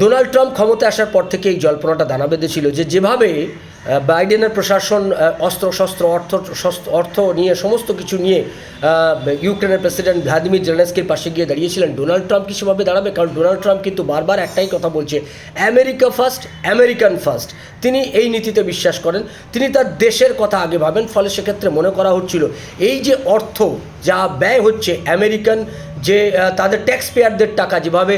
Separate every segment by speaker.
Speaker 1: Donald Trump ক্ষমতায় আসার পর থেকে এই জল্পনাটা দানা বেঁধেছিল যে যেভাবে বাইডেনের প্রশাসন অস্ত্রশস্ত্র অর্থ নিয়ে সমস্ত কিছু নিয়ে ইউক্রেনের প্রেসিডেন্ট ভ্লাদিমির জেলেনস্কির পাশে গিয়ে দাঁড়িয়েছিলেন, ডোনাল্ড ট্রাম্প কি সেভাবে দাঁড়াবে? কারণ ডোনাল্ড ট্রাম্প কিন্তু বারবার একটাই কথা বলছে, আমেরিকা ফার্স্ট, আমেরিকান ফার্স্ট। তিনি এই নীতিতে বিশ্বাস করেন, তিনি তার দেশের কথা আগে ভাবেন। ফলে সেক্ষেত্রে মনে করা হচ্ছিল এই যে অর্থ যা ব্যয় হচ্ছে আমেরিকান, যে তাদের ট্যাক্স পেয়ারদের টাকা যেভাবে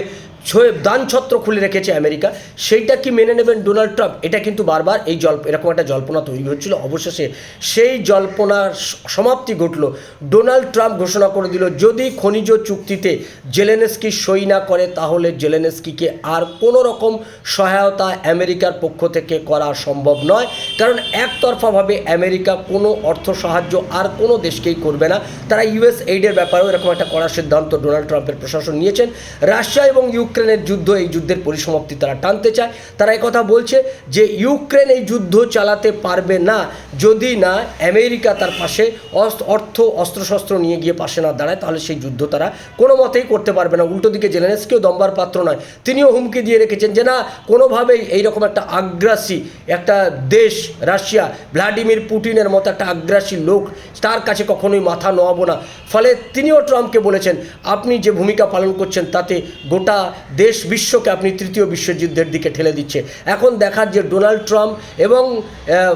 Speaker 1: দানছত্র খুলে রেখেছে আমেরিকা, সেইটা কি মেনে নেবেন ডোনাল্ড ট্রাম্প? এটা কিন্তু বারবার এরকম একটা জল্পনা তৈরি হচ্ছিল। অবশেষে সেই জল্পনার সমাপ্তি ঘটল। ডোনাল্ড ট্রাম্প ঘোষণা করে দিল যদি খনিজ চুক্তিতে জেলেনস্কি সই না করে তাহলে জেলেনস্কিকে আর কোনো রকম সহায়তা আমেরিকার পক্ষ থেকে করা সম্ভব নয়। কারণ একতরফাভাবে আমেরিকা কোনো অর্থ সাহায্য আর কোনো দেশকেই করবে না। তারা ইউএস এইডের ব্যাপারেও এরকম একটা কড়া সিদ্ধান্ত ডোনাল্ড ট্রাম্পের প্রশাসন নিয়েছেন। রাশিয়া এবং ইউক্রেনের যুদ্ধ, এই যুদ্ধের পরিসমাপ্তি তারা টানতে চায়। তারা একথা বলছে যে ইউক্রেন এই যুদ্ধ চালাতে পারবে না যদি না আমেরিকা তার পাশে অস্ত্রশস্ত্র নিয়ে গিয়ে পাশে না দাঁড়ায়, তাহলে সেই যুদ্ধ তারা কোনো মতেই করতে পারবে না। উল্টো দিকে জেলেনস্কিও দমবার পাত্র নয়, তিনিও হুমকি দিয়ে রেখেছেন যে না, কোনোভাবেই এইরকম একটা আগ্রাসী একটা দেশ রাশিয়া, ভ্লাদিমির পুটিনের মতো একটা আগ্রাসী লোক, তার কাছে কখনোই মাথা নোয়াবো না। ফলে তিনিও ট্রাম্পকে বলেছেন আপনি যে ভূমিকা পালন করছেন তাতে গোটা দেশ বিশ্বকে আপনি তৃতীয় বিশ্বযুদ্ধের দিকে ঠেলে দিচ্ছে। এখন দেখার যে ডোনাল্ড ট্রাম্প এবং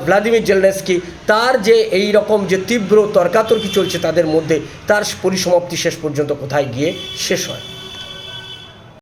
Speaker 1: ভ্লাদিমির জেলেনস্কি, তার যে এই রকম যে তীব্র তর্কাতর্কি চলছে তাদের মধ্যে, তার পরিসমাপ্তি শেষ পর্যন্ত কোথায় গিয়ে শেষ হয়।